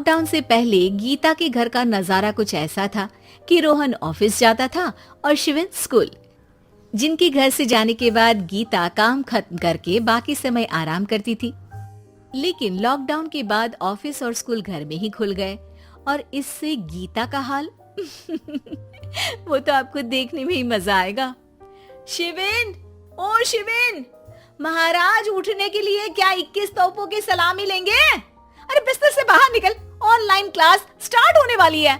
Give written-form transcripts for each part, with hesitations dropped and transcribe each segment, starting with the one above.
Lockdown से पहले गीता के घर का नजारा कुछ ऐसा था कि रोहन ऑफिस जाता था और शिविन स्कूल। जिनके घर से जाने के बाद गीता काम खत्म करके बाकी समय आराम करती थी। लेकिन लॉकडाउन के बाद ऑफिस और स्कूल घर में ही खुल गए और इससे गीता का हाल वो तो आपको देखने में ही मजा आएगा। शिविन, ओ शिविन, महाराज उठने के लिए क्या 21 तोपों की सलामी लेंगे? अरे बिस्तर से बाहर निकल, ऑनलाइन क्लास स्टार्ट होने वाली है।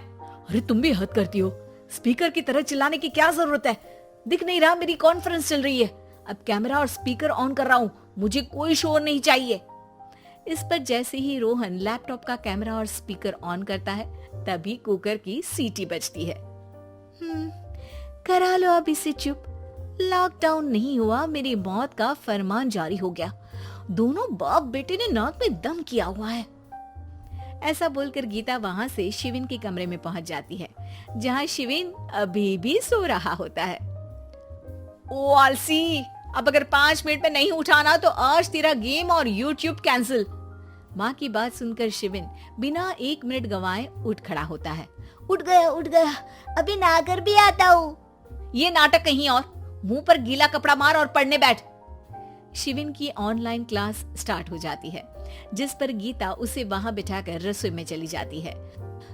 अरे तुम भी हद करती हो, स्पीकर की तरह चिल्लाने की क्या जरूरत है? दिख नहीं रहा मेरी कॉन्फ्रेंस चल रही है। अब कैमरा और स्पीकर ऑन कर रहा हूँ, मुझे कोई शोर नहीं चाहिए। इस पर जैसे ही रोहन लैपटॉप का कैमरा और स्पीकर ऑन करता है तभी कुकर की सीटी बजती है। करा लो अब इसे चुप। लॉकडाउन नहीं हुआ, मेरी मौत का फरमान जारी हो गया। दोनों बाप बेटे ने नाक में दम किया हुआ है। ऐसा बोलकर गीता वहां से शिविन के कमरे में पहुंच जाती है, जहां शिविन अभी भी सो रहा होता है। ओ आलसी, अब अगर 5 मिनट में नहीं उठाना तो आज तेरा गेम और यूट्यूब कैंसिल। माँ की बात सुनकर शिविन बिना 1 मिनट गंवाए उठ खड़ा होता है। उठ गया, अभी नहाकर भी आता हूँ। ये नाटक कहीं और, मुंह पर गीला कपड़ा मार और पढ़ने बैठ। शिविन की ऑनलाइन क्लास स्टार्ट हो जाती है, जिस पर गीता उसे वहां बिठाकर रसोई में चली जाती है।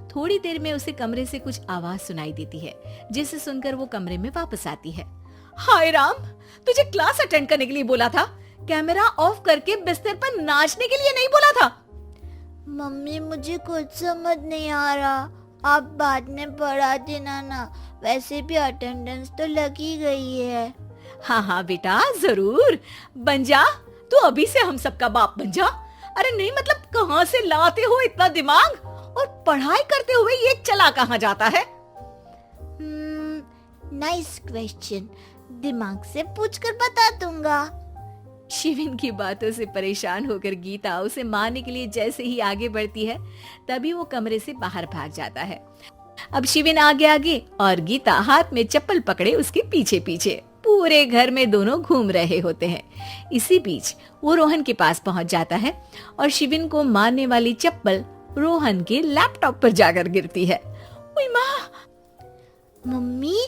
थोड़ी देर में उसे कमरे से कुछ आवाज सुनाई देती है, जिसे सुनकर वो कमरे में वापस आती है। हाय राम, तुझे क्लास अटेंड करने के लिए बोला था, कैमरा ऑफ करके बिस्तर पर नाचने के लिए नहीं बोला था। मम्मी मुझे कुछ समझ नहीं आ रहा, आप बाद में पढ़ा देना ना, वैसे भी अटेंडेंस तो लगी गई है। हाँ बेटा, जरूर बन जा, तू अभी से हम सबका बाप बन जा। अरे नहीं मतलब कहाँ से लाते हो इतना दिमाग, और पढ़ाई करते हुए ये चला कहाँ जाता है? नाइस क्वेश्चन, दिमाग से पूछकर बता दूंगा। शिविन की बातों से परेशान होकर गीता उसे मारने के लिए जैसे ही आगे बढ़ती है तभी वो कमरे से बाहर भाग जाता है। अब शिविन आगे आगे और गीता हाथ में चप्पल पकड़े उसके पीछे पीछे पूरे घर में दोनों घूम रहे होते हैं। इसी बीच वो रोहन के पास पहुंच जाता है और शिविन को मारने वाली चप्पल रोहन के लैपटॉप पर जाकर गिरती है। ओए माँ! मम्मी,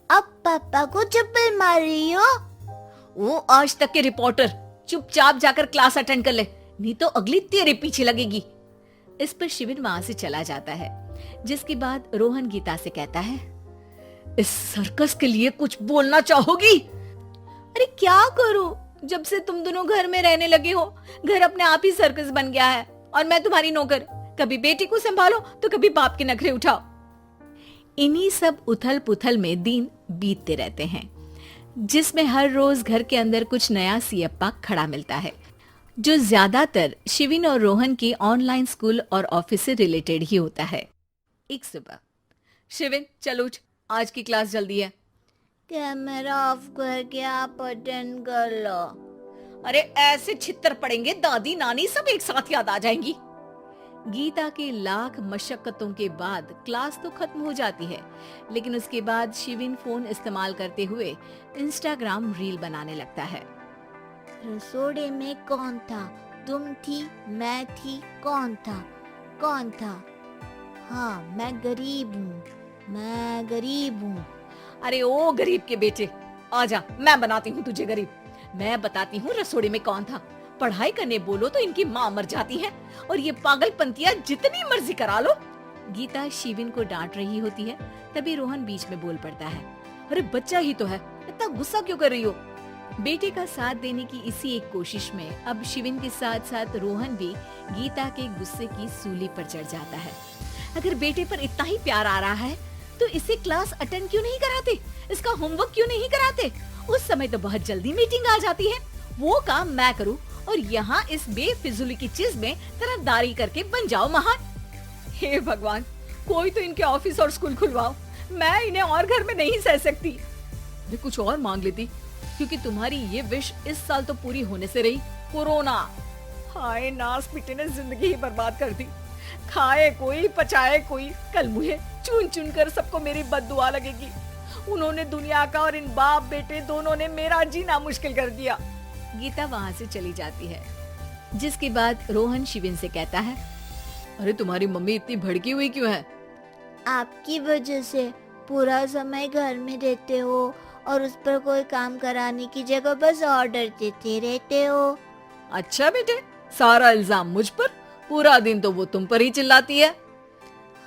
अब पापा को चप्पल मार रही हो? वो आज तक के रिपोर्टर, चुपचाप जाकर क्लास अटेंड कर ले, नहीं तो अगली तेरे पीछे लगेगी। इस पर शिविन वहां से चला जाता है, जिसके बाद रोहन गीता से कहता है, इस सर्कस के लिए कुछ बोलना चाहोगी? अरे क्या करूं, जब से तुम दोनों घर में रहने लगे हो, घर अपने आप ही सर्कस बन गया है और मैं तुम्हारी नौकर। कभी बेटी को संभालो तो कभी बाप के नखरे उठाओ। इन्हीं सब उथल पुथल में दिन बीतते रहते हैं, जिसमें हर रोज घर के अंदर कुछ नया सियप्पा खड़ा मिलता है, जो ज्यादातर शिविन और रोहन के ऑनलाइन स्कूल और ऑफिस से रिलेटेड ही होता है। एक सुबह, शिविन चल उठ, आज की क्लास जल्दी है। कैमरा ऑफ करके आप अटेंड कर लो। अरे ऐसे छित्तर पड़ेंगे, दादी नानी सब एक साथ याद आ जाएंगी। गीता के लाख मशक्कतों के बाद क्लास तो खत्म हो जाती है, लेकिन उसके बाद शिविन फोन इस्तेमाल करते हुए इंस्टाग्राम रील बनाने लगता है। रसोड़े में कौन था? तुम थी, मैं थी, कौन था? हाँ, मैं गरीब हूँ। अरे ओ गरीब के बेटे, आजा, मैं बनाती हूँ तुझे गरीब। मैं बताती हूँ रसोड़े में कौन था। पढ़ाई करने बोलो तो इनकी माँ मर जाती है, और ये पागलपंतियाँ जितनी मर्जी करा लो। गीता शिविन को डांट रही होती है, तभी रोहन बीच में बोल पड़ता है। अरे बच्चा ही तो है, इतना गुस्सा क्यों कर रही हो? बेटे का साथ देने की इसी एक कोशिश में अब शिविन के साथ साथ रोहन भी गीता के गुस्से की सूली पर चढ़ जाता है। अगर बेटे पर इतना ही प्यार आ रहा है तो इसे क्लास अटेंड क्यों नहीं कराते, इसका होमवर्क क्यों नहीं कराते? उस समय तो बहुत जल्दी मीटिंग आ जाती है, वो काम मैं करूं और यहाँ इस बेफिजूली की चीज में तरफदारी करके बन जाओ महान। हे भगवान, कोई तो इनके ऑफिस और स्कूल खुलवाओ, मैं इन्हें और घर में नहीं सह सकती। मैं कुछ और मांग लेती, क्योंकि तुम्हारी ये विश इस साल तो पूरी होने से रही, कोरोना। हाय नास पिटे ने जिंदगी ही बर्बाद कर दी। खाए कोई, पचाए कोई, कल मुझे चुन चुन कर सबको मेरी बद्दुआ लगेगी। उन्होंने दुनिया का और इन बाप बेटे दोनों ने मेरा जीना मुश्किल कर दिया। गीता वहां से चली जाती है, जिसके बाद रोहन शिविन से कहता है, अरे तुम्हारी मम्मी इतनी भड़की हुई क्यों है? आपकी वजह से पूरा समय घर में रहते हो और उस पर कोई काम कराने की जगह बस ऑर्डर देते रहते हो। अच्छा बेटे, सारा इल्जाम मुझ पर? पूरा दिन तो वो तुम पर ही चिल्लाती है।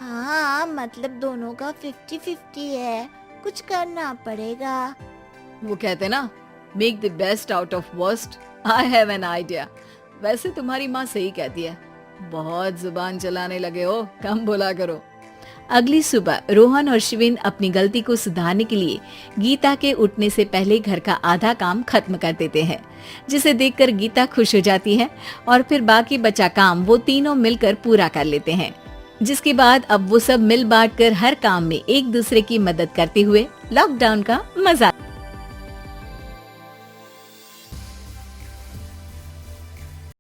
हाँ, मतलब दोनों का 50-50 है, कुछ करना पड़ेगा। वो कहते ना, make the best out of worst. I have an idea. वैसे तुम्हारी माँ सही कहती है, बहुत जुबान चलाने लगे हो, कम बोला करो। अगली सुबह रोहन और शिविन अपनी गलती को सुधारने के लिए गीता के उठने से पहले घर का आधा काम खत्म कर देते हैं, जिसे देखकर गीता खुश हो जाती है और फिर बाकी बचा काम वो तीनों मिलकर पूरा कर लेते हैं। जिसके बाद अब वो सब मिल बांट कर हर काम में एक दूसरे की मदद करते हुए लॉकडाउन का मजा